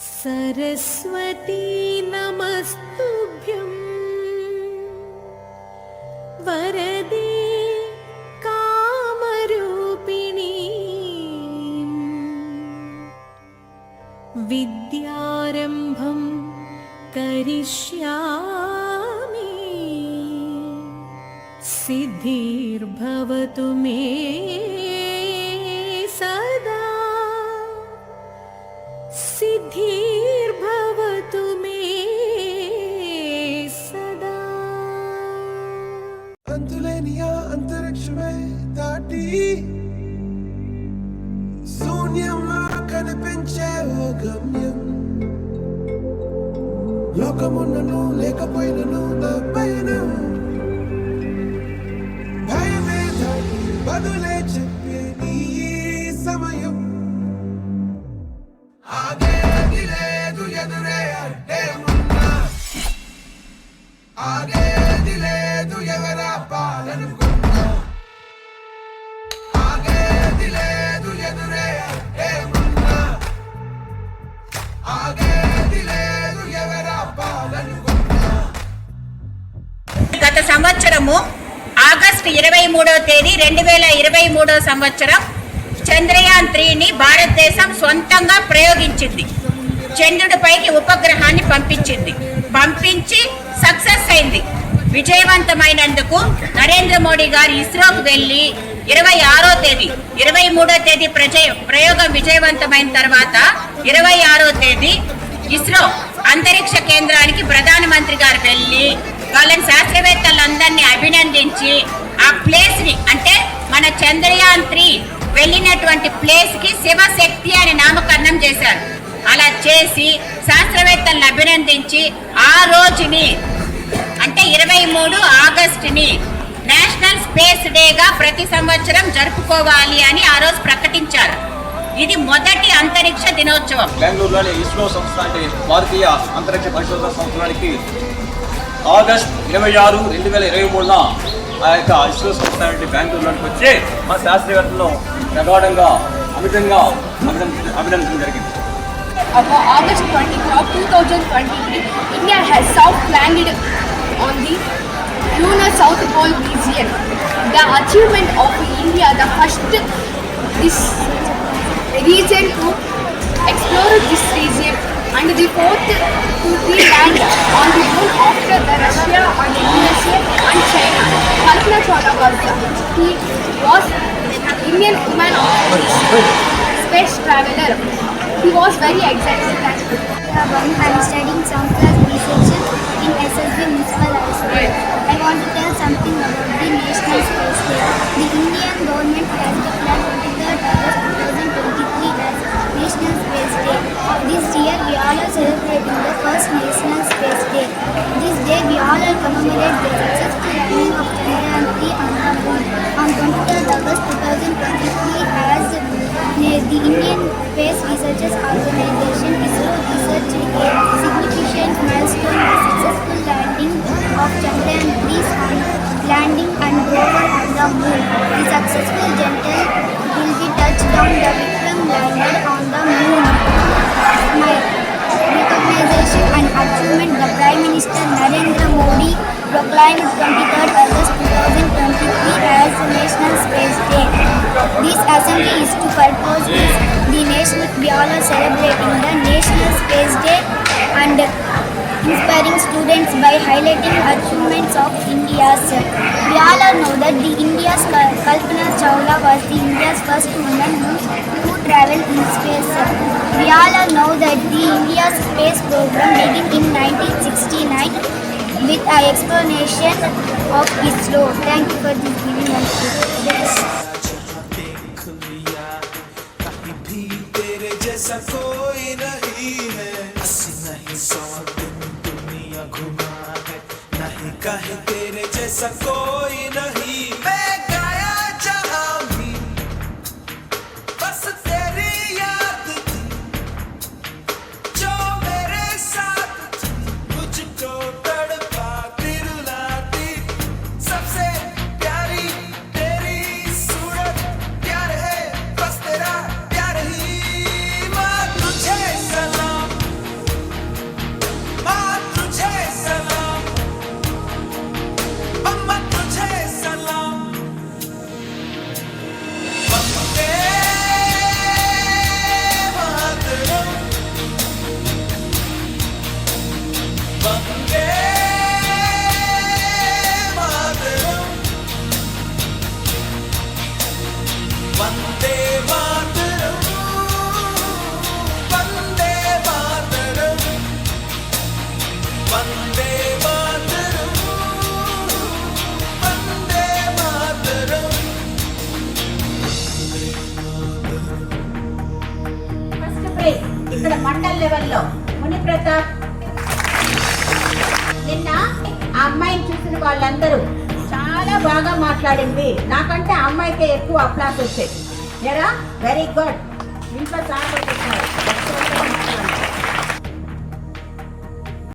सरस्वती नमस्तुभ्यं वरदे कामरूपिणी विद्यारम्भं करिष्यामि सिद्धिर्भवतु मे सदा सिद्धिर्भवतु मे सदा। अंतुलेनिया अंतरिक्ष में दाटी శూన్యంలో కనిపించే ఓ గమ్యం లోకమున్నను లేకపోయినను నా పైన భయమే దాటి బదులే చెప్పే నీ సమయం ఆగేది లేదు ఎదురే అంటే ఉన్నా ఆగేది లేదు ఎవరా పాలనుకున్నా ఆగేది లేదు ఎదురే అంటే ఉన్నా ఆగేది లేదు ఎవరా పాలనుకున్నా. గత సంవత్సరము ఆగస్టు 23వ తేదీ 2023 సంవత్సరం చంద్రయాన్ 3ని భారతదేశం సొంతంగా ప్రయోగించింది. చంద్రుడిపైకి ఉపగ్రహాన్ని పంపించి సక్సెస్ అయింది. విజయవంతమైనందుకు నరేంద్ర మోడీ గారు ఇస్రోకు వెళ్ళి 26వ తేదీ 23వ తేదీ ప్రయోగం విజయవంతమైన తర్వాత 26వ తేదీ ఇస్రో అంతరిక్ష కేంద్రానికి ప్రధానమంత్రి గారు వెళ్ళి వాళ్ళని శాస్త్రవేత్తలందరినీ అభినందించి ఆ ప్లేస్ ని అంటే మన చంద్రయాన్ 3 వెళ్ళినటువంటి ప్లేస్ కి శివశక్తి అని నామకరణం చేశారు. అలా చేసి శాస్త్రవేత్తలను అభినందించి ఆ రోజుని అంటే 23 ఆగస్టుని నేషనల్ స్పేస్ డేగా ప్రతి సంవత్సరం జరుపుకోవాలి అని ఆ రోజు ప్రకటించారు. ఇది మొదటి అంతరిక్ష దినోత్సవం. బెంగళూరులోని ఇస్రో సంస్థ అంటే భారతీయ అంతరిక్ష పరిశోధన సంస్థలకి ఆగస్ట్ 26, 2023న ఆ యొక్క ఇస్రో సంస్థ బెంగళూరులోకి వచ్చి మన శాస్త్రవేత్తలను ప్రగాఢంగా అభినందించడం జరిగింది. August 23, 2023, India has soft landed on the lunar South Pole region. The achievement of India, the first this region to explore this region, and the fourth to be land on the moon after the Russia and USA and China. Kalpana Chawla was Indian woman of space traveler. He was very excited. I am studying sound class B section in SSB Municipal High School. I want to tell something about the National Space Day. The Indian government has declared 23rd August 2023 as National Space Day. This year we all are celebrating the first National Space Day. This day we all are commemorate the successful landing of Chandrayaan 3 on the moon on 23rd August 2023 as the Indian Space Research Organization ISRO researched a significant milestone, the successful landing of Chandrayaan 3's landing and rover on the moon. The successful gentle will be touched down the Vikram lander on the moon. My recognition and achievement, the Prime Minister Narendra Modi proclaimed 23rd August 2023 as National Space Day. This assembly is to purpose the national. We all are celebrating the National Space Day and inspiring students by highlighting achievements of India's. We all know that the India's Kalpana Chawla was the India's first woman who traveled in space. We all know that the India's space program began in 1969 with an explanation of ISRO. Thank you for this giving us this. जैसा कोई नहीं है, अस्सी नहीं 100 दिन दुनिया घुमा है, नहीं कहीं तेरे जैसा कोई नहीं। मैं गाया जहां भी बस तेरी याद थी, जो मेरे साथ थी, मुझको तड़पाती रुलाती, सबसे प्यारी तेरी सूरत, प्यार है बस तेरा प्यार ही। माँ तुझे सलाम ప్రైజ్ ఇక్కడ మండల్ లెవెల్లో ముని ప్రతాప్. నిన్న ఆ అమ్మాయిని చూసిన వాళ్ళందరూ చాలా బాగా మాట్లాడింది. నాకంటే ఆ అమ్మాయికే ఎక్కువ అప్లాస్ వచ్చాయి. ఎరా వెరీ గుడ్. ఇంట్లో చాలా